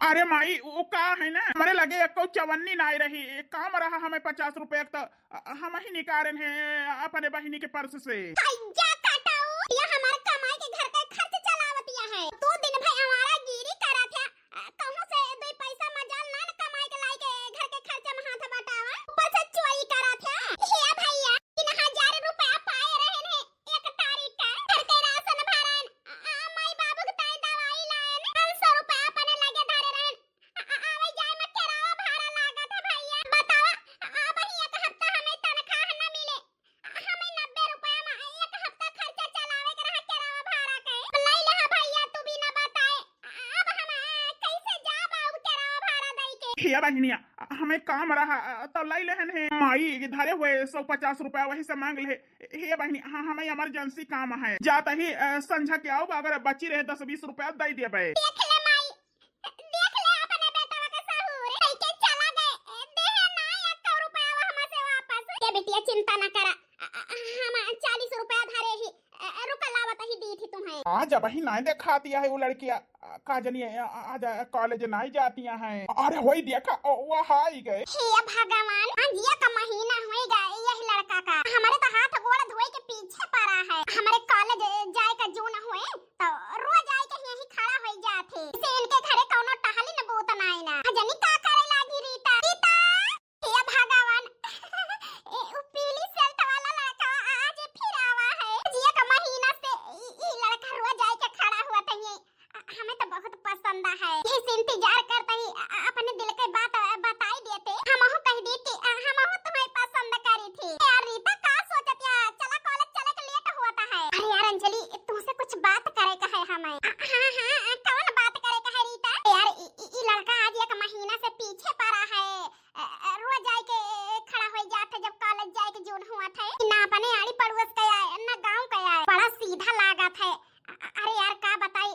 अरे माई वो का है ना, हमारे लगे एको चवन्नी ना रही काम रहा, हमें 50 रुपए तो हम ही निकाले हैं अपने बहिनी के पर्स से। भैया काटाओ, ये हमारे कमाई के घर का खर्च चलावतिया है। तू दिन भाई हमारा गिरी करा था, कहूं से दो पैसा मजाल ना कमाई के लाई के घर के खर्चा में हाथ बटावा, ऊपर से चोरी करा था। हे भैया 3000 रुपया पाए रहे ने एक तारीख का, घर के राशन भरन, माई बाबू के ताई दवाई लान, 500 रुपया अपने लगे धरे रहन, आवे जाए में किराया भाड़ा लागत है। भैया बतावा, अब ही एक हफ्ता हमें तनख्वाह न मिले, हमें 90 रुपया में एक हफ्ता खर्चा चलावे के रहा किराया भाड़ा के। लई ले भैया तू भी न बताए, अब हम कैसे जाब अब किराया भाड़ा दई के। हे बहनिया हमें काम रहा तो लाई लेहन है माई, धरे हुए 150 रुपया वही से मांग ले। हे बहनी हाँ हमें इमरजेंसी काम है, जाता ही संझा के आओ, अगर बची रहे 10-20 रुपया दे दिए भाई। देख ले माई, देख ले अपने बेटा का सहूर, लेके चला गए, दे ना 1 रुपया हमसे वापस। ये बेटिया चिंता न करा, हम 40 रुपया धरे ही रुका लावत ही दी थी तुम्हें। आज वही नहीं देखा दिया है वो लड़कियां का जनी आज कॉलेज नहीं जाती हैं। अरे वही देखा वो हाई गए। हे भगवान, अंजिया का महीना होएगा यही लड़का का, हमारे तो हाथ गोड़ धोए के पीछे पड़ा है। हमारे कॉलेज जाए का जो न होए तो रोज आए के यही खड़ा हो जाथे, इसे इनके घरे कौनो टहली न बोत नाई ना जनी का करे लागी रीता रीता। हे भगवान, ए पीली शर्ट वाला लड़का आज फिर आवा है। अंजिया का महीना से ई लड़का रोज आए के खड़ा हुआ था, ये हमें तो बहुत पसंद है। इस इंतजार करते ही अपने दिल की बात बताई देते, हम हो कह दी कि हम हो तुम्हें पसंद करी थी। यार रीता का सोचत या चला कॉलेज चले के लेट होता है। अरे यार अंजलि तुमसे कुछ बात करे का है हमें। हां कौन बात करे का है रीता? यार ई लड़का आज एक महीना से पीछे पड़ा है, रोज आए के खड़ा हो जाते जब कॉलेज जाए के जोन हुआ था, ना अपने आड़ी पड़ोस का आए ना गांव का आए, बड़ा सीधा लागत है। अरे यार का बताई,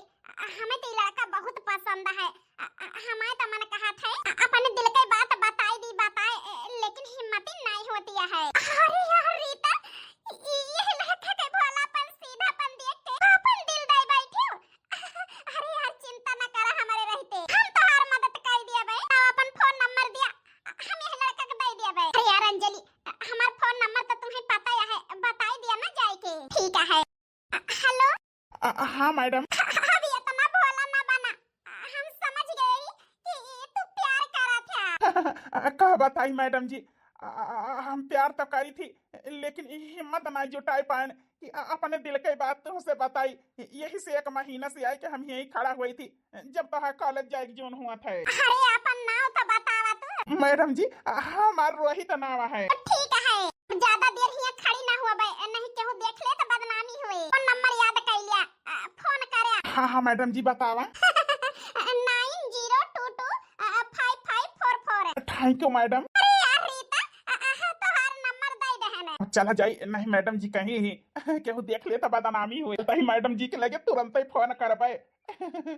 हमें तो लड़का बहुत पसंद है। हमारे तो मन कहा था अपने दिल की बात बताई दी बताए, लेकिन हिम्मत ही नहीं होती है। अरे यार रीता, ये लड़का के भोलापन सीधापन देख के अपन दिल दे बैठे। अरे यार चिंता न करा, हमारे रहते हम तो हर मदद कर दिया भाई। तो अपन फोन नंबर दिया, हम ये लड़का के दे दिया भाई। अरे यार अंजलि हमारा फोन नंबर तो तुम्हें पता है, बताई दिया ना जाए के। ठीक है। हेलो हाँ मैडम। अभी इतना भोला ना बना, हम समझ गए कि तू प्यार करा था। कहा बताई मैडम जी, हम प्यार तो करी थी लेकिन हिम्मत नहीं जुटाई पाए कि अपने दिल की बात तुमसे बताई। यही से एक महीना से आई कि हम यही खड़ा हुई थी जब तो कॉलेज जाए जोन हुआ था। अरे अपन नाम तो बतावा तू। मैडम जी हमार रोहित नाम है। ठीक है, ज्यादा देर यहाँ खड़ी ना हुआ भाई, नहीं केहू देख ले तो बदनामी हुई। फोन नंबर याद कर लिया, फोन करे। हाँ मैडम जी बतावा। 90225544। Thank you madam. अरे यार रीता तोहार नंबर दे दहने। चला जाई नहीं मैडम जी, कहीं ही केहू देख ले तो बदनामी हुई, तही मैडम जी के लगे तुरंत ही फोन करबे।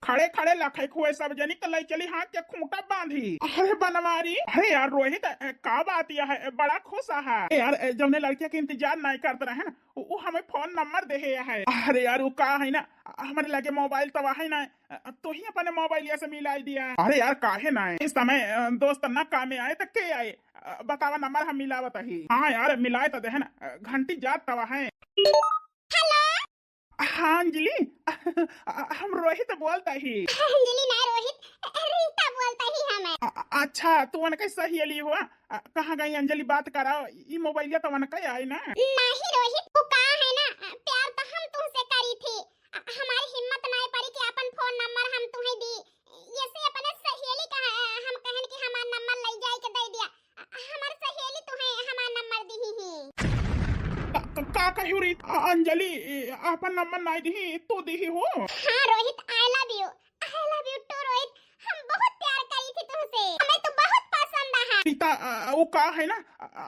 खड़े खड़े लखे खुए सब जनी कल चली हाथ के खूंटा बांधी। अरे बनवारी, अरे यार रोहित का बात यह है, बड़ा खुश है यार जब लड़किया के इंतजार नहीं करते रहे ना, वो हमें फोन नंबर दे है। अरे यार वो का है ना, हमारे लगे मोबाइल तो है ना, तो ही अपने मोबाइल से मिलाई दिया। अरे यार काहे ना इस समय दोस्त ना काम में आए तो के आए, बतावा नंबर हम मिलावत ही। हाँ यार मिलाए तो दे ना, घंटी जात तवा है। हाँ अंजलि हम रोहित बोलता ही। अंजलि नहीं रोहित, रीता बोलता ही हमें। अच्छा तू उनका सहेली हुआ, कहाँ गई अंजलि बात कराओ, ये मोबाइल तो उनका आई ना। नहीं रोहित वो कहा है ना, प्यार तो हम तुमसे करी थी, हमारी हिम्मत नहीं पड़ी कि अपन फोन नंबर हम तुम्हें दी। ये से अपने सहेली का हम कहन कि हमारा नंबर ले जाए के दे दिया, हमारी सहेली तुम्हें हमारा नंबर दी ही। का कहू री अंजलि अपन नंबर नहीं दी तो दी हो। हाँ Rohit I love you too Rohit, हम बहुत प्यार करी थी तुमसे, हमें तो बहुत पसंद है। पिता वो का है ना,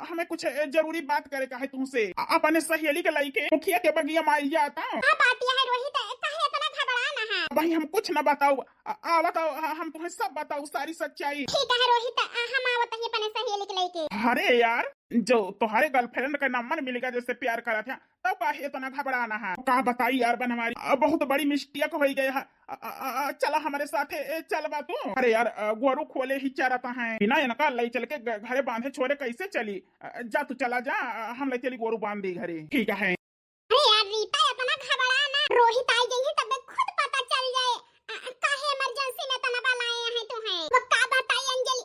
हमें कुछ जरूरी बात करे का है तुमसे, अपने सहेली के लइके मुखिया के बगिया मार जाता। हाँ बात यह है रोहित, काहे इतना घबरा ना है। भाई हम कुछ ना बताओ, बताओ, हम तुम्हें सब बताओ सारी सच्चाई। ठीक है रोहित, हम आवत ही अपने सहेली के लेके। अरे यार, जो तुम्हारे गर्लफ्रेंड का नंबर मिलेगा जैसे प्यार करा था, तब काहे इतना घबराना है? का बताई यार बन हमारी बहुत बड़ी मिस्टेक हो गई है। चला हमारे साथ चल बा तू। अरे यार गोरू खोले ही चाहता है, बिना इनका लई चल के घरे बांधे छोड़े कैसे चली? जा तू चला जा, हम ले चली गोरू बांध दी घरे। ठीक है। अरे यार रीता इतना घबरा ना, रोहित आई गई है तब खुद पता चल जाए काहे इमरजेंसी में तना बुलाए हैं तुम्हें। वो का बताई अंजलि,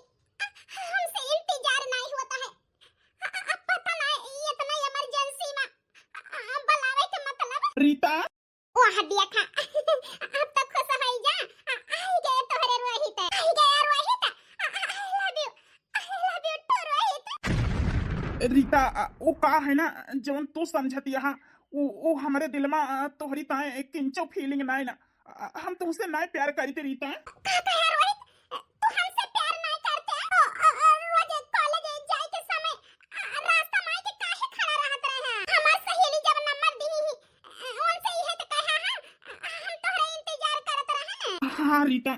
हमसे इंतजार नहीं होता है। पता नहीं इतना इमरजेंसी में बुलावे का मतलब। रीता ओ हदिया खा अब तक खुश हो जा। आई गए तोहरे रोहित, आई गया Rohit. I love you too Rohit. Rita वो का है ना जवन तू समझती है, वो हमारे दिल में तोहरी ताए एक किंचो फीलिंग नहीं ना। हम तुमसे नहीं प्यार करी थी रीता। का कहे रोहित, तू हमसे प्यार नहीं करते? रोज कॉलेज जाए के समय रास्ता में के काहे खड़ा रहत रहे? हमार सहेली जब नंबर दी उनसे ही है तो कहा हां हम तोहरे इंतजार करत रहे ना। हाँ रीता,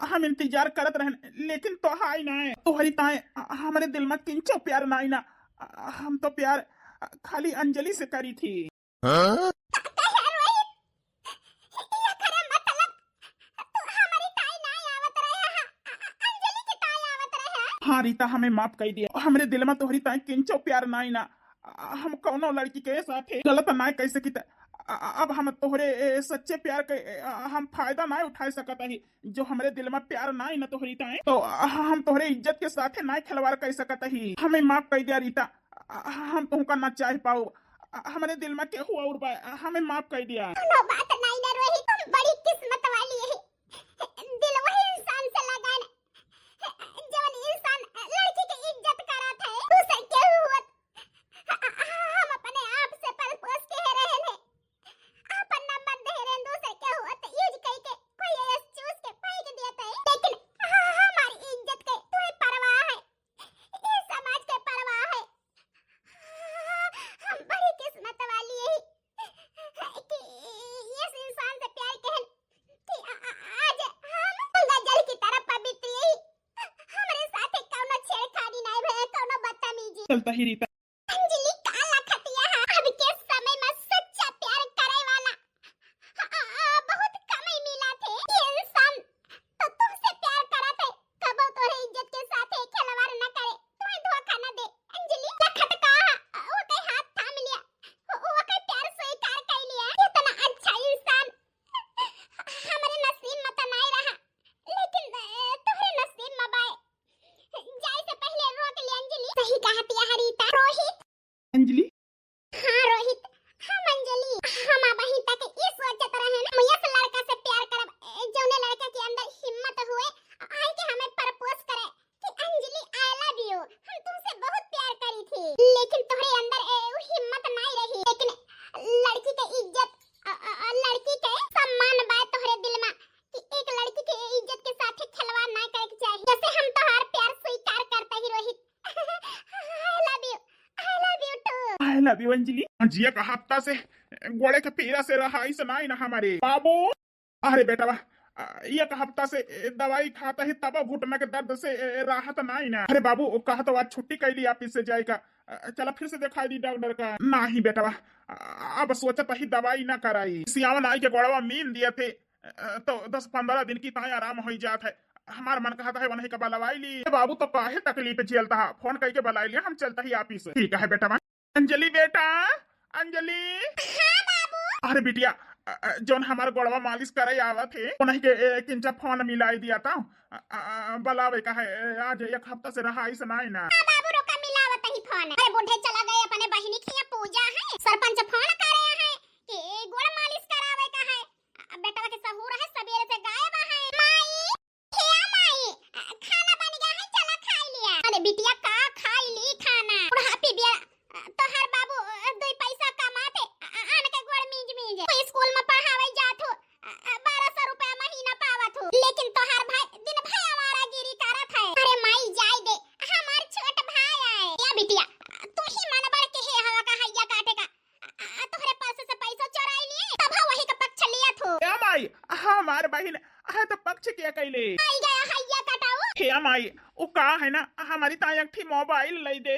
हम इंतजार करत रहे, लेकिन तो हाई ना तोहरी ताए हमारे दिल में किंचो प्यार नहीं ना। हम तो प्यार खाली अंजलि से करी थी। कहे रोहित, ये करे मतलब तू हमारी ताई नहीं आवत रहे, अंजलि की ताई आवत रहे। हाँ रीता, हमें माफ कर दिया। हमारे दिल में तोहरी ताए किंचो प्यार नहीं ना। हम कौनो लड़की के साथ गलत नहीं कैसे की। अब हम तोहरे सच्चे प्यार के हम फायदा नहीं उठा सकत ही। जो हमारे दिल में प्यार नहीं ना तोहरी ताए, तो हम तोहरे इज्जत के साथ नहीं खिलवाड़ कर सकत ही। हमें माफ कर दिया रीता, हम तुमका ना चाह पाओ। हमारे दिल में केहू और बा, हमें माफ कर दिया। नो बात नहीं ना रोहित, तुम बड़ी किस्मत वाली है। दिल वही इंसान से लगा ना जवन इंसान लड़की की इज्जत करत है। दूसरे के हुआ हम अपने आप से परपोज के रहे ने, अपन नंबर दे रहे दूसरे के हुआ तो यूज करके कोई एस चूज के पाई के देता है। लेकिन हमारी इज्जत के तुम्हें परवाह है, ये समाज के परवाह है। हम बड़ी किस्मत वाली है कि इस इंसान से प्यार कहन कि आज हम गजल की तरह पवित्र है। हमारे साथ कौनो छेड़खानी नहीं भय, कौनो बदतमीजी। चलता ही रीता। अंजलि काला खतिया है, अब के समय में सच्चा प्यार करे वाला बहुत कम ही मिला थे। ये इंसान तो तुमसे प्यार करत है, कबो तोरे इज्जत के साथ खिलवाड़ न करे, तुम्हें धोखा न दे। अंजलि लखत कहा वो के हाथ थाम लिया, वो के प्यार स्वीकार कर लिया। इतना अच्छा इंसान हमारे नसीब में तो नहीं रहा, लेकिन तोहरे नसीब में बाए। जाए से पहले रोक ले अंजलि। सही कहती है हरीता। रोहित, अंजलि, हाँ रोहित, हम अंजलि, हम वहीं तक ये सोचत रहे ना मुझे से लड़का से प्यार करब, जौने लड़का के अंदर हिम्मत हुए आई के हमें प्रपोज करे कि अंजलि आई लव यू, हम तुमसे बहुत प्यार करी थी। लेकिन तुम्हारे अंदर वो हिम्मत नहीं रही। लेकिन लड़की के इज्जत लड़की के सम्मान बात तुम्हारे दिल में कि एक लड़की के इज्जत के साथ खिलवाड़ नहीं करे के चाहिए। जैसे हम तुम्हारा प्यार स्वीकार करते ही Rohit. I love you too. I love you Anjali. Jiya का हफ्ता से गोड़े के पीरा से रहा इस नहीं ना हमारे बाबू। अरे बेटा वाह, एक हफ्ता से दवाई खाता ही तब घुटना के दर्द से राहत नहीं ना। अरे बाबू कहा तो आज छुट्टी कर ली ऑफिस से जाएगा, चला फिर से दिखाई दी डॉक्टर का। नहीं बेटा वाह, अब सोचत ही दवाई ना कराई। सियावन आई के गोड़वा मीन दिए थे तो 10-15 दिन की ताई आराम हो जात है। हमार मन कहता है वही का बलवाई ली। बाबू तो काहे तकलीफ झेलता है, फोन करके बलाई लिया, हम चलता ही ऑफिस। ठीक है बेटा। अंजलि बेटा, अंजलि। हाँ बाबू। अरे बिटिया, जोन हमारे गोड़वा मालिश करे आवा थे उन्हीं के किंचा फोन मिलाई दिया था, बलावे का है। आज एक हफ्ता से रहा इस नहीं ना। हाँ बाबू रोका मिलावत ही फोन। अरे बूढ़े चला गए अपने बहिनी की यहाँ पूजा है, सरपंच फोन कर रहे हैं कि गोड़ मालिश करावे का है। बेटा के सहूर है, सवेरे से गायब है। माई, क्या माई, खाना बन गया है, चला खा लिया। अरे बिटिया का खाई ली खाना, बुढ़ापी बिया तो हर बाबू 2 पैसा कमाते आन के गोड़ मींज कोई स्कूल में पढ़ावे जात हो, 1200 रुपया महीना पावत हो। लेकिन तो हर भाई दिन भाई आवारागिरी करत है। अरे माई जाय दे, हमार छोट भाई आए। या बिटिया तू ही मन बढ़ के है हवा का हैया काटे का, तो माई हमार बहन तो पक्ष क्या कैले आई गया हैया कटाऊ। हे माई वो का है ना हमारी ताई एक ठी मोबाइल लै दे।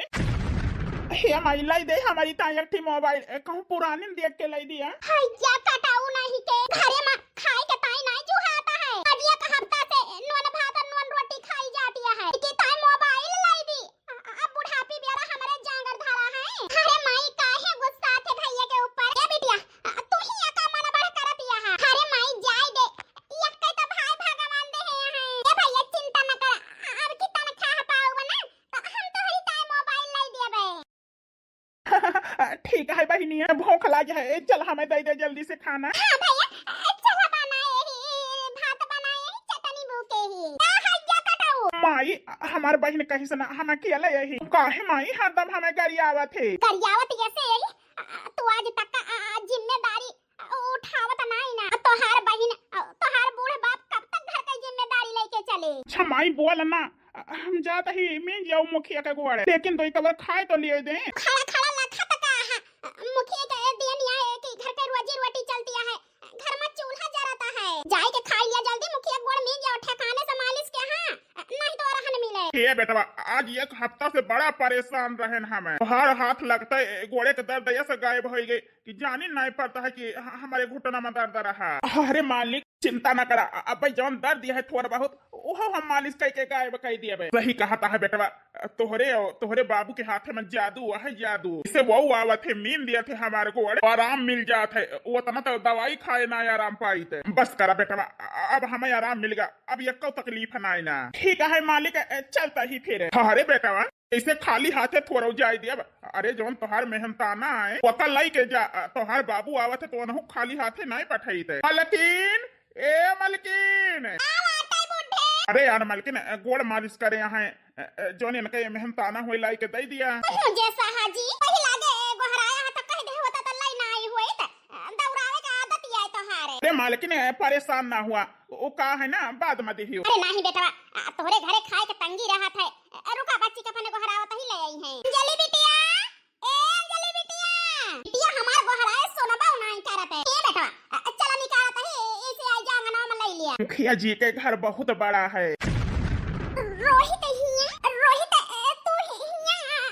हे माई लै दे हमारी ताई एक ठी मोबाइल कहूँ पुरानी देख के लै दिया। हैया कटाऊ नहीं के घरे में खाए के ताई नहीं जुहाता है। आज एक हफ्ता से नॉन भात और नॉन रोटी खाई जाती है कि ताई मोबाइल लाई दी। अब बुढ़ापी बेरा हमारे जांगर धरा है। अरे माई काहे गुस्सा थे भैया के ऊपर। ए बिटिया तू ही ये काम मन बढ़ कर दिया है। अरे माई जाय दे एक कई तो भाई भगवान दे है। ए भैया चिंता न कर अब की तन खा पाऊ बना तो हम तो हरी ताई मोबाइल लाई देबे। ठीक है बहनी भूख लगी है चल हमें दे दे जल्दी से खाना। हाँ भैया चल बनाए ही भात बनाए ही चटनी भूखे ही ना हैया कटाऊ। माई हमार बहन कहीं से ना हम अकेले यही काहे माई हरदम हमें गाड़ी आवत है। गरियावत जैसे यही तू आज तक का जिम्मेदारी उठावत नहीं ना। तोहार बहन तोहार बूढ़ बाप कब तक घर की जिम्मेदारी लेके चले। अच्छा माई बोल ना हम जाते ही मिल जाओ मुखिया के गोड़े लेकिन तो एक बार खाए तो लिए दे। खड़ा खड़ा लखा तक मुखिया के देन है कि घर के रोजी रोटी चलती है। घर में चूल्हा जलाता है जाए के खा लिया जल्दी मुखिया गोड़ मिल जाओ ठिकाने से मालिश के। हाँ नहीं तो रहन मिले। ये बेटवा आज एक हफ्ता से बड़ा परेशान रहे हमें हर हाथ लगता है गोड़े के दर्द ऐसे गायब हो गई कि जानी नहीं पड़ता है कि हमारे घुटना में दर्द रहा। अरे मालिक चिंता न करा अब जौन दर्द है थोड़ा बहुत वो हम मालिश करके गायब कर दिए। सही कहता है बेटवा तोहरे बाबू के हाथ में जादू है जादू इसे वो आवत है मीन दिए थे हमारे को आराम मिल जाते वो तना तो दवाई खाए ना आराम पाई थे। बस करा बेटवा अब हमें आराम मिल गया अब ये को तकलीफ ना ना। ठीक है मालिक चलता ही फिर। अरे बेटवा इसे खाली हाथे थोड़ा जाए दिया। अरे जौन तोहार मेहनताना है पता लाई के जा तोहार बाबू आवत है तो उन्हों खाली हाथे नहीं पठाई थे। मलकिन ए मलकिन अरे यार मलकिन गोड़ मालिश करे यहाँ जौन इनके मेहनताना हुई लाई के दे दिया। जैसा हाजी पहले लागे गोहराया था कह दे होता तो लाई ना आई होई त दौड़ावे का आदत है तोहारे। अरे मालकिन परेशान ना हुआ वो का है ना बाद में देखियो। अरे नहीं बेटवा तोहरे घरे खाए के तंगी रहा था रुका बच्ची का फने गोहरावत ही ले आई है। अंजलि बिटिया ए अंजलि बिटिया बिटिया हमार गोहराए सोनबा नहीं करत है। ए बेटवा चला निकालत है ऐसे आई जांगना में ले लिया। मुखिया जी के घर बहुत बड़ा है। रोहित तू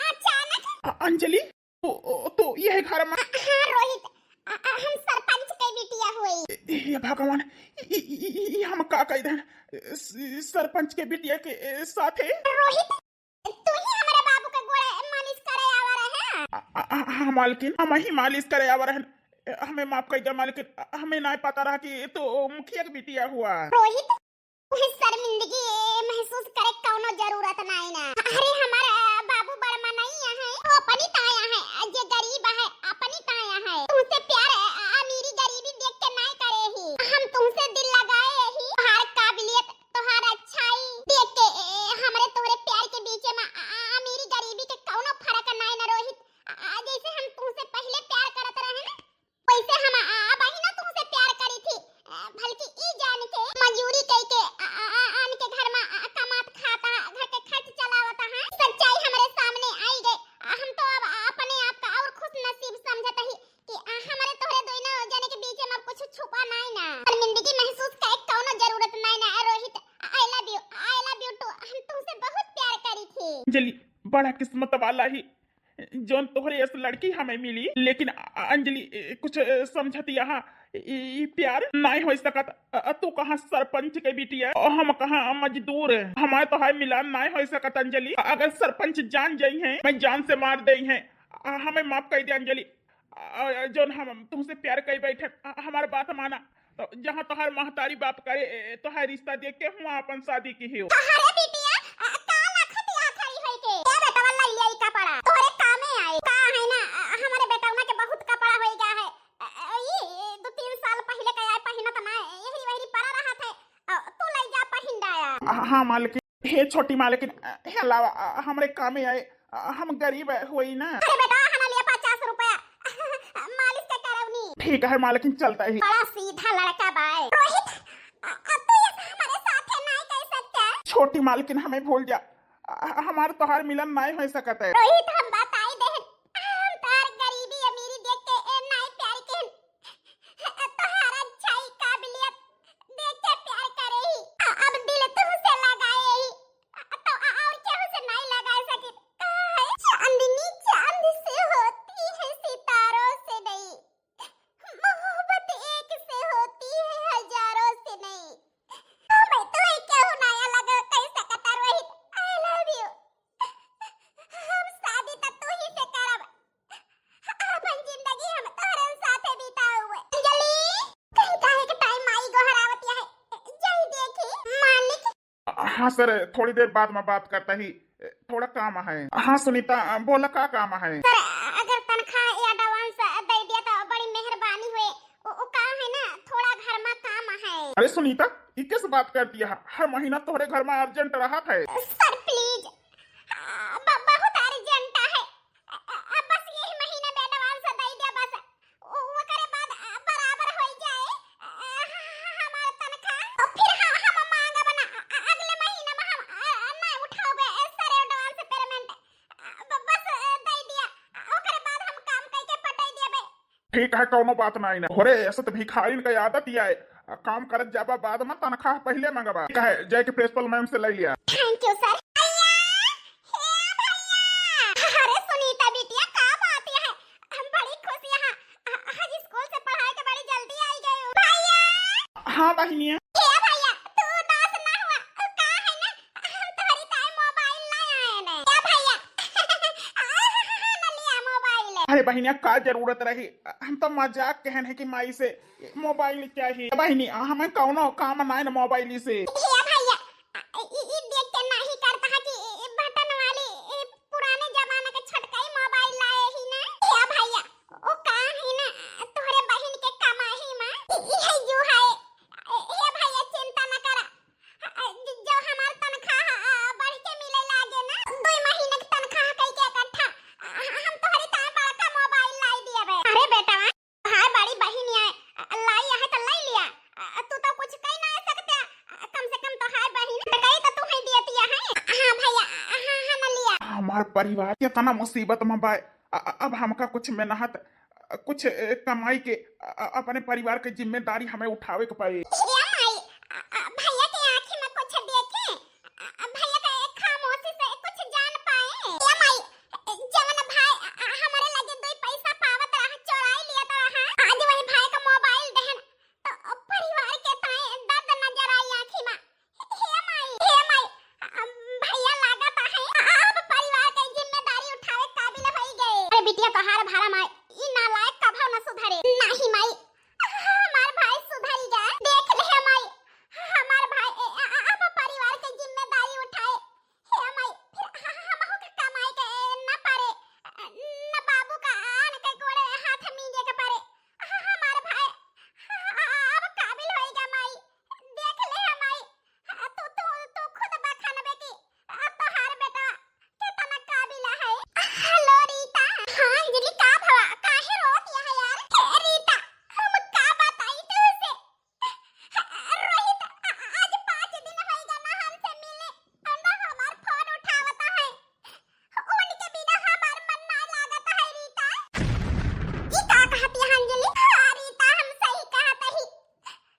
अचानक अंजलि तो यह घर में। हाँ रोहित हम सरपंच के बिटिया हुई। ये भगवान ये हम का कह दे सरपंच के बिटिया के साथ है। रोहित तू ही हमारे बाबू के गोड़े मालिश करे आवा रहे हैं। हाँ मालकिन हम ही मालिश करे आवा रहे हमें माफ कर दे मालकिन हमें नहीं पता रहा कि तो मुखिया के बिटिया हुआ। रोहित शर्मिंदगी महसूस करे कौनो जरूरत नहीं ना। अरे हमारा बाबू बड़मा नहीं है वो अपनी ताया है जे गरीब है अपनी ताया है। तुमसे प्यार अमीरी गरीबी देख के नहीं करे ही हम तुमसे दिल लगाए ही। तुम्हार काबिलियत तुम्हार अच्छाई देख के हमारे तोहरे प्यार के बीच में अमीरी गरीबी के कौनो फर्क नहीं ना रोहित। जैसे हम तुमसे पहले प्यार करत रहे ना वैसे हम अब ही ना तुमसे प्यार करी थी। बल्कि ई जान के मजूरी कई के आन के घर में कमात खाता घर के खर्च चलावता है। सच्चाई हमारे सामने आई गई हम तो अब अपने आप का और खुश नसीब समझत ही कि हमारे तोहरे दोनों जने के बीच में कुछ छुपा नहीं ना। शर्मिंदगी महसूस करे कौनो जरूरत नहीं ना। Rohit I love you too हम तुमसे बहुत प्यार करी थी। अंजलि बड़ा किस्मत वाला ही जौन तोहरे इस लड़की हमें मिली लेकिन अंजलि कुछ समझती यहाँ प्यार नहीं हो सकत। तू कहाँ सरपंच के बिटिया और हम कहाँ मजदूर हमारे तो हाय मिलान नहीं हो सकत। अंजलि अगर सरपंच जान जाई हैं मैं जान से मार दे हैं हमें माफ कर दे अंजलि। जौन हम तुमसे प्यार कर बैठे हमारे बात माना तो जहाँ तोहार महतारी बाप करे तोहार रिश्ता देख के हुआ अपन शादी की हो। अरे बिटिया काला खतिया खड़ी होई के ए बेटा वाला ले आई कपड़ा तोरे कामे आई का है ना हमारे बेटवा के बहुत कपड़ा होई गया है। ये 2-3 साल पहले का पहिना त ना यही वही पड़ा रहा था तू ले जा पहिन दाया। हाँ मालकिन हे छोटी मालकिन हे लावा हमरे कामे आए हम गरीब हुई ना। अरे बेटा हना लिया 50 रुपया मालिश के करवनी। ठीक है मालकिन चलता ही। बड़ा सीधा लड़का बाय। रोहित अब तू ये हमारे साथ नहीं कह सकता। छोटी मालकिन हमें भूल जा हमारे तोहार मिलन नहीं हो सकत है। रोहित हम बताई दे हम तार गरीबी अमीरी देख के नहीं प्यार के तोहार अच्छाई काबिलियत हाँ सर, थोड़ी देर बाद मैं बात करता ही, थोड़ा काम है। हाँ सुनीता, बोला क्या काम है? सर अगर तनख्वाह या एडवांस दे दिया तो बड़ी मेहरबानी हुई। वो काम है ना, थोड़ा घर में काम है। अरे सुनीता, ये किस बात करती है? हर महीना तुम्हारे घर में अर्जेंट रहा है। सर प्लीज, बहुत अर्जेंट है। बस यही महीने में एडवांस दे दिया बस। वो करे बाद बराबर हो जाए हमारा तनख्वाह, और फिर हम मांगा बना अगले महीने में हम ना उठाओगे सर एडवांस पेमेंट। बस दे दिया, वो करे बाद हम काम करके पटाई दिया बे। ठीक है, कोनो बात नहीं ना। अरे ऐसा तो भिखारी का आदत ही है, काम करत जाबा बाद में तनख्वाह पहले मंगवा। ठीक है, जय के प्रिंसिपल मैम से ले लिया। Thank you sir. अरे सुनीता बिटिया, का बात है? हम बड़ी खुश यहाँ आज स्कूल से पढ़ाई के बड़ी जल्दी आई गए हो भैया। हाँ बहनिया। हे भैया, तू उदास ना हुआ का है ना, हम तुम्हारी ताई मोबाइल लाए हैं ने। क्या भैया ना लिया मोबाइल? अरे बहनिया, का जरूरत रही? हम तो मजाक कहने की माई से मोबाइल चाहिए। बहनी हमें कौनो काम नहीं ना मोबाइल से। हे भैया, ई देख के नहीं करता है कि बटन वाली पुराने जमाने के छटकाई मोबाइल लाए ही ना। हे भैया, ओ का है ना तोहरे बहन के कमाई में ये जो है। हे भैया चिंता न करा, जो हमार तनख्वाह बढ़ के मिले लागे ना 2 महीने की तनख्वाह कई के इकट्ठा हम तोहरी ताई बड़का मोबाइल लाई दिया बे। अरे बेटा, हाय बड़ी बहन है लाई है तो ले लिया। तू तो कुछ कह नहीं सकता, कम से कम तो हाय बहन कही तो तू ही देती है। हां भैया, हां न लिया। हमार परिवार कितना मुसीबत में बा। अब हमका कुछ मेहनत, कुछ कमाई के अपने परिवार की जिम्मेदारी हमें उठावे के पड़ी। भैया के आंखी में कुछ देखे, भैया का एक खामोशी से कुछ जान पाए। या माई, जवन भाई हमारे लगे 2 पैसा पावत रहा चोराई लिया तो रहा, आज वही भाई का मोबाइल दहन तो परिवार के ताए दर्द नजर आई आंखी में। हे माई, भैया लागत है अब परिवार की जिम्मेदारी उठावे काबिल हो गए। अरे बिटिया, तोहार भारा माई ई नालायक कभो न सुधरे। नहीं माई, हमार भाई सुधरेगा। देख ले माई, हमार भाई अब परिवार की जिम्मेदारी उठाए। हे माई, फिर हमहु के कमाई के न पारे, न बाबू का आन के गोड़े हाथ मीजे के पारे। हमार भाई अब काबिल होएगा माई। देख ले माई, तू खुद बखानबे की तोहार बेटा कितना काबिल है। हेलो रीता। हां अंजलि, का भवा काहे रोती है यार? हे रीता, हम का बताई तुझसे? रोहित आज 5 दिन हो गए ना हमसे मिले, और ना हमार फोन उठावता है। उनके बिना हमार मन ना लागत है रीता। ई का कहती है अंजलि? हां रीता, हम सही कहत ही।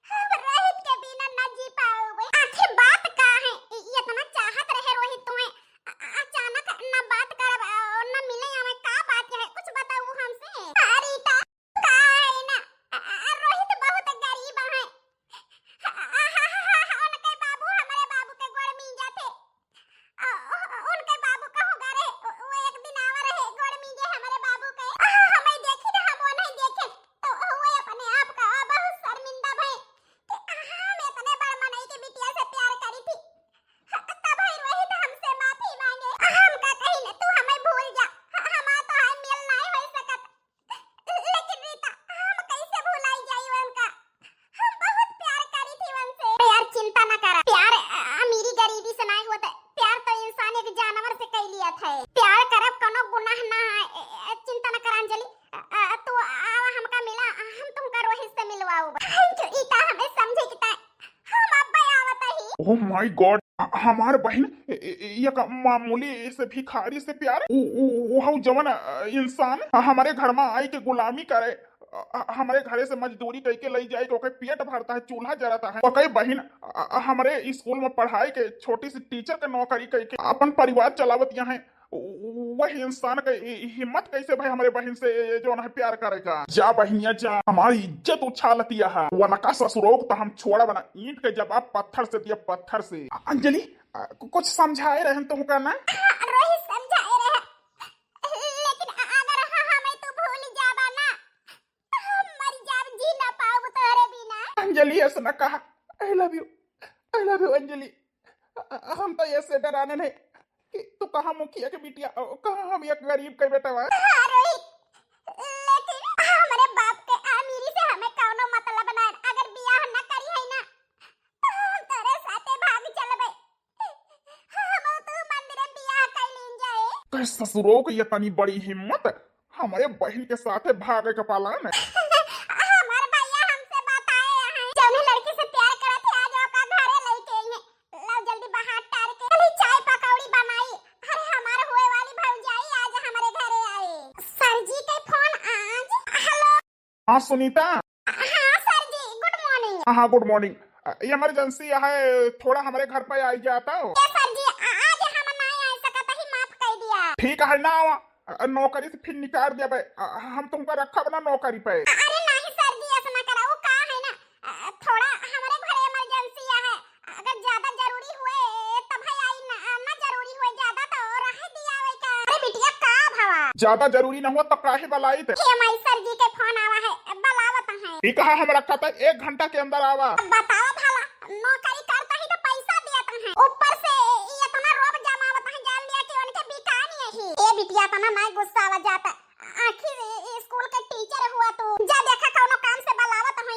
हम रोहित के बिना ना जी पाओगे। आखिर बात का है? इतना चाहत रहे रोहित तुम्हें, अचानक ना बात करब और ना मिले हमें, का बात है? कुछ बताओ हमसे। रीता का है ना, रोहित बहुत गरीब है। उनके बाबू हमारे बाबू के गोड़ मीजा थे। उनके बाबू का हो गए, वो एक दिन आवा रहे गोड़ मीजे हमारे बाबू के। हमें देखी तो हम वो नहीं देखे, तो वो अपने आप का बहुत शर्मिंदा भई कि हम इतने बड़ मनई के बिटिया से प्यार करी थी। तब ही रोहित हमसे माफी मांगे। हम का कही न तू हमें भूल जा, हमारा तो हाय मेल नहीं हो सकत। लेकिन रीता, हम कैसे भुलाई जाई उनका? हम बहुत प्यार करी थी उनसे। यार चिंता न कर, प्यार अमीरी गरीबी से नहीं होता। प्यार तो इंसान एक जानवर से कर लिया था। प्यार करब कोनो गुनाह ना है, चिंता न कर अंजलि। तू आवा हमका मिला, हम तुमका रोहित से मिलवाओ। थैंक यू रीता, हमें समझे कि हम अब आवत ही। ओह माय गॉड, हमार बहन ये मामूली से भिखारी से प्यार? वो जवन इंसान हमारे घर में आई के गुलामी करे, हमारे घरे से मजदूरी करके ले जाए, ओके पेट भरता है, चूल्हा जलाता है। ओके बहन हमारे स्कूल में पढ़ाई के छोटी सी टीचर के नौकरी करके अपन परिवार चलावत यहाँ। वही इंसान का हिम्मत कैसे भाई हमारे बहन से जो है प्यार करेगा? जा बहनिया जा, हमारी इज्जत उछालतिया है। वरना का ससुरोग तो हम छोड़ा बना, ईंट के जवाब पत्थर से दिया, पत्थर से। अंजलि कुछ समझाए रहे तुम करना? रोहित समझाए रहे, लेकिन अगर हमें तू भूल जाबा ना, हम मर जाब, जी ना पाऊब तोरे बिना। अंजलि ऐसा न कहा। आई लव यू अंजलि। हम तो ऐसे डराने नहीं कि तू कहाँ मुखिया के बिटिया कहाँ हम एक गरीब के बेटा बा। हाँ रोहित, लेकिन हमारे बाप के अमीरी से हमें कौनो मतलब ना। अगर बियाह न करी है ना तो हम तेरे साथे भाग चलबे। हम तो मंदिर में बियाह कर लीन जाए। तो ससुरों की ये तनी बड़ी हिम्मत हमारे बहन के साथ भागे के पालन। हमारे भैया हमसे बताए हैं जौन लड़की से प्यार करत है आज ओका घरे लेके आई है। लो जल्दी बाहर टार के चली चाय पकौड़ी बनाई। अरे हमारे होए वाली भौजाई आज हमारे घरे आए। सर जी के फोन आज। हेलो। हाँ सुनीता। हाँ सर जी, गुड मॉर्निंग। हाँ गुड मॉर्निंग। इमरजेंसी है, थोड़ा हमारे घर पे आई जाता हो। ये सर जी आज हम नहीं आ सकता ही, माफ कर दिया। ठीक है ना, नौकरी से फिर निकाल दिया भाई। हम तुमको रखा बना नौकरी पे। अरे नहीं सर जी, ऐसा ना करा। वो का है ना, थोड़ा हमारे घर इमरजेंसी है। अगर ज्यादा जरूरी हुए तब है आई, ना जरूरी हुए ज्यादा तो रह दिया वही का। अरे बिटिया का भावा ज्यादा जरूरी न हुआ तो काहे बलाई थे। हमारे सर जी के फोन आवा है, बुलावत है। ठीक है, हम रखा था 1 घंटा के अंदर आवा। बताओ भला, नौकरी करता ही तो पैसा देता है, ऊपर से ये तना रोब जमावत है। जान लिया कि उनके बिकानी है ही। ए बिटिया तना ना गुस्सा आ जाता। आखिर स्कूल के टीचर हुआ तू, जा देखा कौनो काम से बुलावत है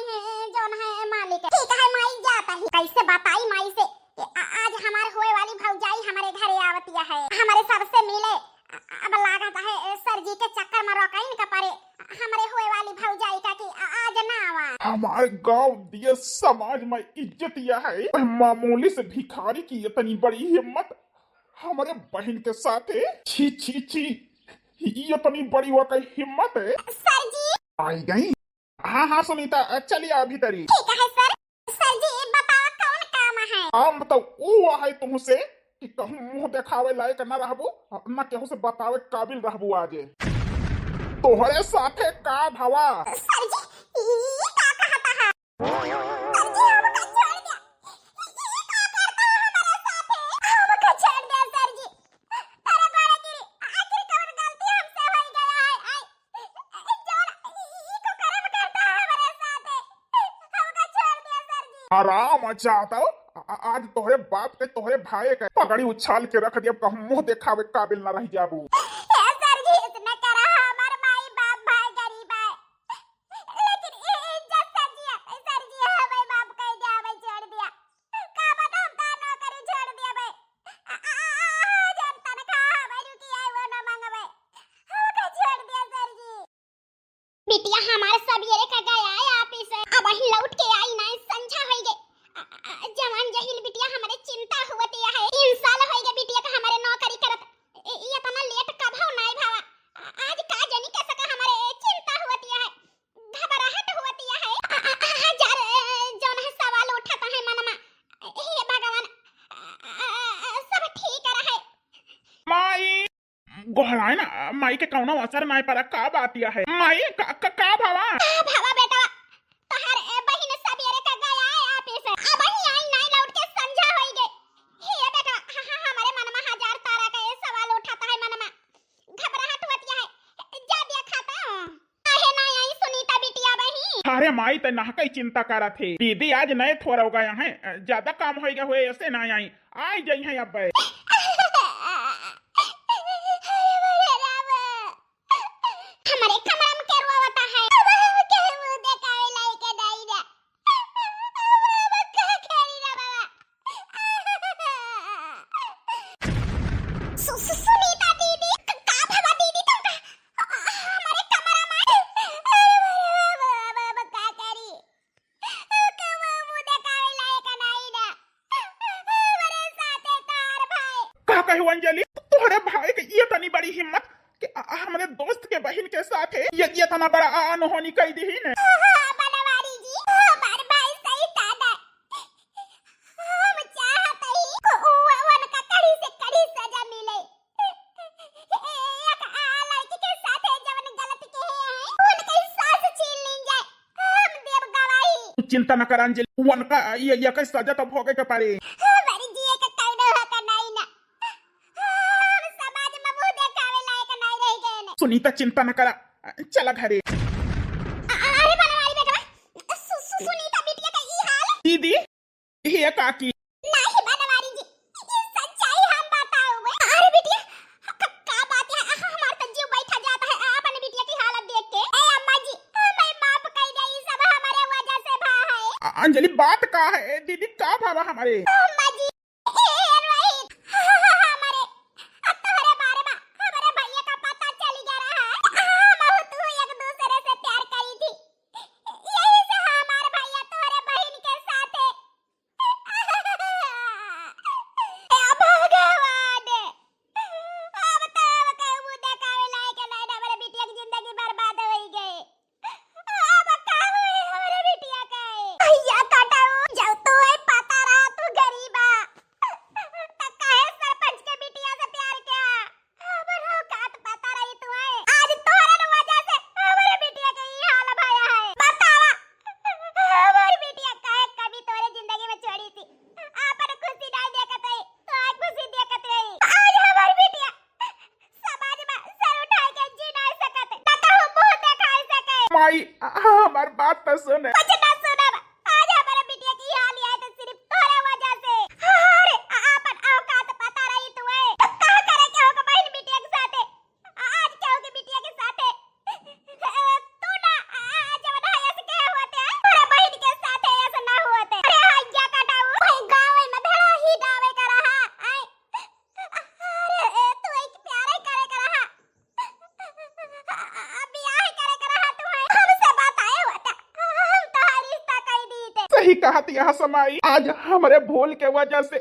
जोन है मालिक। ठीक है माई जाता ही। कैसे बताई माई से कि आज हमारे होए वाली भौजाई हमारे घरे आवतिया है, हमारे सबसे मिले। अब लागत है सर जी के चक्कर में रोकाइन का पारे हमारे होए वाली भौजाई का कि आज ना आवा। हमारे गांव दिए समाज में इज्जत यह है, मामूली से भिखारी की इतनी बड़ी हिम्मत हमारे बहन के साथ है। छी छी छी, ये इतनी बड़ी वो कई हिम्मत है। सर जी आई गई। हाँ हाँ सुनीता, चलिए अभी तरी। ठीक है सर। सर जी बताओ कौन काम है। हम बताओ वो है तुमसे कि कहूँ मुंह दिखावे लायक न रहबू, न केहू से बतावे काबिल रहबू। आजे तोहरे साथे का भावा। सर जी ये का कहता है। सर जी हमको छोड़ दे। ये का करता है हमारे साथे। हमको छोड़ दे सर जी। तेरे बड़े गिरी आखिर कौन गलती हमसे हो गया है। आई जोन ये को कर्म करता है हमारे साथे। हमको छोड़ दे सर जी। आराम चाहता हो। आज तोहरे बाप के तोहरे भाई के पगड़ी उछाल के रख दिया, कहूँ मुंह दिखावे काबिल न रह जाबू। सर जी इतना करा हमारे माई बाप भाई गरीब है, लेकिन इज्जत सर जी है। सर जी हमें बाप कह दिया, हमें छोड़ दिया। का बता हम ता नौकरी छोड़ दिया भाई। जनता ने कहा हमें रुकी है वो ना मांगवे, हमको छोड़ दिया सर जी। बिटिया हमारे सब ये का गया है ऑफिस से, अब वही लौट के आई ना। संझा हो गई जवान जहिल बिटिया हमारे चिंता होती है। 3 साल हो गए बिटिया का हमारे नौकरी करत। ये तना लेट कब हो नहीं भावा। आज का जनी के सका हमारे चिंता होती है, घबराहट होती है। हजार जोन है सवाल उठाता है मन में। हे भगवान सब ठीक रहे। माई गोहराए ना, माई के कौनो असर नहीं पड़ा। का बात यह है माई का भावा। भावा बेटा तोहर बहिन सबेरे का गया है ऑफिस से, अब ही आई नहीं लौट के संझा हो गई। हे बेटा हमारे मन में हजार तरह का ये सवाल उठाता है मन में, घबराहट होती है। जा देखा था काहे नहीं आई सुनीता बिटिया बहिन। अरे माई तो नहका ही चिंता करा थे। दीदी आज नए थोड़ा हो गया है, ज्यादा काम हो गया हुए ऐसे ना आई। आई जाई है अब। हमारे कमरा में क्या रोता है। के मुंह देखावे लायक नहीं रे। का खेली रे बाबा। सुनीता दीदी का भावा दीदी तुम हमारे कमरा में। बाबा का करी का मुंह देखावे लायक नहीं रे। हमारे साथे तार भाई का कहू अंजलि, तोहरे भाई के ये तनी बड़ी हिम्मत कि हमारे दोस्त के बहन के साथ है ये तना बड़ा अनहोनी कह दी ने। बनवारी जी हमारे भाई सही दादा हम चाहते ही वन का कड़ी से कड़ी सजा मिले। एक लड़की के साथ जवन गलत के हैं उनकी सांस छीन ली जाए, हम देव गवाही। चिंता न कर अंजलि, वन का ये का सजा तो भोगे के पारे। हमारी जी का कौनो हक नहीं ना। हम समाज में मुंह देखावे लायक नहीं रह गए ने। सुनीता चिंता न करा, चला घरे। अरे बनवारी बेटा सुनीता बिटिया का ई हाल। दीदी ये काकी नहीं बनवारी जी अंजलि बात का है दीदी, का भावा हमारे अम्मा जी, ए रोहित, हमारे तुम्हारे बारे में हमारे भैया का पता चल गया रहा है। हम तू एक दूसरे से प्यार करी थी, यही से हमारे भैया तुम्हारे बहन के साथ है। ए भगवान, अब तो कहूँ मुद्दा कावे लायक नहीं, हमारे बिटिया की जिंदगी बर्बाद हो गई। अब का हुए हमारे बिटिया का भैया कटाऊ जब तो है पता रहा तू गरीबा तो काहे सरपंच के बिटिया से प्यार किया। हमर औकात पता रही तू है, आज तोहरे वजह से हमारे बिटिया के ये हाल भया है। बतावा हमारी बिटिया काहे कभी तोरे जिंदगी में छोड़ी थी, आपन खुशी नहीं देखत है तो आज खुशी देखत रही। आज हमारी बिटिया समाज में सर उठा के जी नहीं सकत, ना कहूं मुंह दिखाई सके। माई हमार बात तो सुन। कुछ ना सुनब, आज हमारे बिटिया की हाल है तो सिर्फ तोरे वजह से। अरे आपन औकात पता रही तू है तो कहा करे क्या होगा बहन बिटिया के साथ, आज क्या होगी बिटिया के साथ तू ना जब ना ऐसे क्या होते हैं तोरे बहन के साथ ऐसा ना होते। अरे हइया कटाऊ भाई गांव में भेड़ा ही डावे कर रहा है। अरे तू एक प्यार ही करे कर रहा, बियाह ही करे कर रहा तू है, हमसे बताए होता हम तो रिश्ता कर दी थे। सही कहा थी यहाँ समाई, आज हमारे भूल के वजह से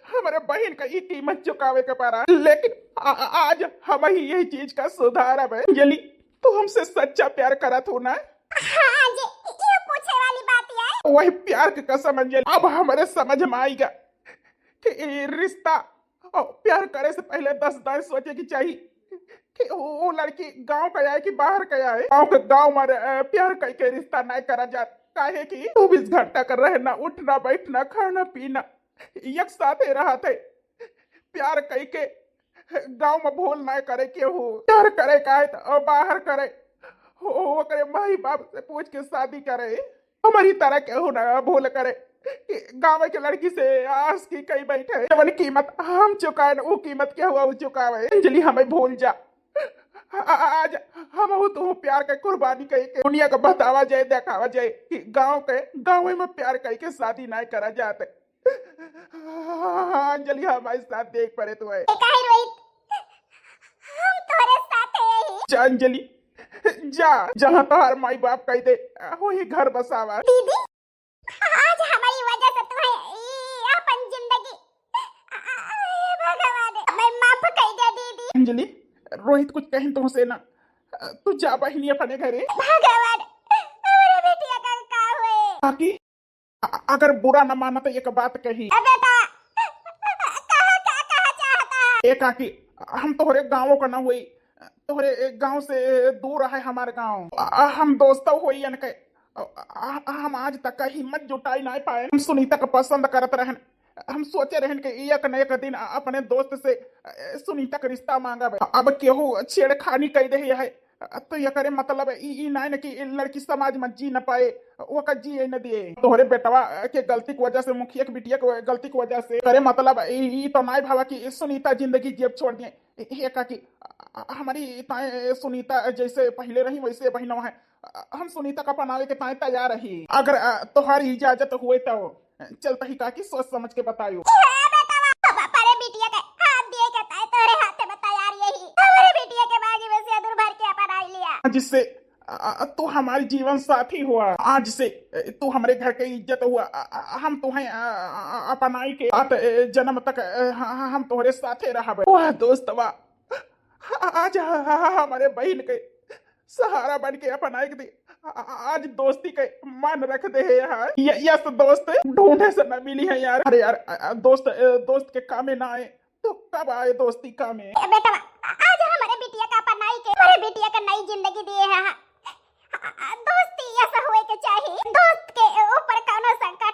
हमारे बहन का ये कीमत चुकावे के पारा, लेकिन आज हम ही यही चीज का सुधार है। अंजलि तू हमसे सच्चा प्यार करा तू ना? हाँ जी, ये पूछे वाली बात है। वही प्यार की कसम अंजलि, अब हमारे समझ में आएगा कि ये रिश्ता और प्यार करे से पहले 10 बार सोचे की चाहिए कि वो लड़की गांव का है कि बाहर का है। गांव में प्यार करके रिश्ता नहीं करा जाता, काहे कि 24 घंटा कर रहना, उठना बैठना खाना पीना एक साथ ही रहा थे। प्यार करके गांव में भूल नहीं करे के हो, प्यार करे का है तो बाहर करे हो, करे माई बाप से पूछ के शादी करे। हमारी तरह के हो ना भूल करे गाँव के लड़की से आस की कई बैठे, जवन कीमत हम चुकाए वो कीमत क्या हुआ वो चुकावे। अंजलि हमें भूल जा, आज हम तो प्यार के कुर्बानी कही के दुनिया का बतावा जाए, दिखावा जाए कि गाँव में प्यार कही के शादी नहीं करा जाते। अंजलि हमारे साथ देख पड़े तो है। काहे रोहित, हम तोरे साथ है। जा अंजलि जा, जहाँ तुम्हार माई बाप कह दे वही घर बसावा। दीदी आज हमारी वजह से तुम्हें अपन जिंदगी भगवान मैं माफ कर दे दीदी। अंजलि रोहित कुछ कहीं तुमसे ना, तू जा बहनी अपने घरे। भगवान हमारे बेटिया का हुए। बाकी अगर बुरा न माना तो एक बात कही, बेटा कहा चाहता एक आकी हम तोहरे गाँव का ना हुई, तोहरे गांव से दूर है हमारे गांव। हम दोस्तों हुई इनके, हम आज तक का हिम्मत जुटाई नहीं पाए। हम सुनीता को पसंद करत रहन, हम सोचे रहन कि एक न एक दिन अपने दोस्त से सुनीता का रिश्ता मांगा। अब केहू छेड़खानी कह दे है तो ये करे मतलब ई नहीं कि लड़की समाज में जी न पाए, वो का जी न दिए। तोहरे बेटवा के गलती की वजह से, मुखिया के बिटिया के गलती की वजह से करे मतलब ई तो नहीं भावा कि सुनीता जिंदगी जेब छोड़ दिए। एक कि हमारी ताए सुनीता जैसे पहले रही वैसे बहनों है, हम सुनीता का अपनावे के ताए तैयार रही। अगर तुम्हारी इजाजत हुए तो चलता ही का कि सोच समझ के बतायो। हमारे बिटिया के हाथ दिए के ताए तोरे हाथ में तैयार यही हमारे बिटिया के बागी में से दूर भर के अपन आई लिया। जिससे तू हमारी जीवन साथी हुआ, आज से तू हमारे घर की इज्जत हुआ। हम तुम्हें अपनाई के साथ जन्म तक हम तुम्हारे साथे रहा। वाह दोस्तवा, आज हमारे बहन के सहारा बन के अपनाई के आज दोस्ती के मान रख दे है यार। यस दोस्त ढूंढे से न मिली है यार। अरे यार दोस्त के कामे ना आए तो कब आए दोस्ती कामे। बेटा आज हमारे बिटिया का अपनाई के हमारे बिटिया का नई जिंदगी दिए है। दोस्ती ऐसा हुए के चाहिए, दोस्त के ऊपर कौनो संकट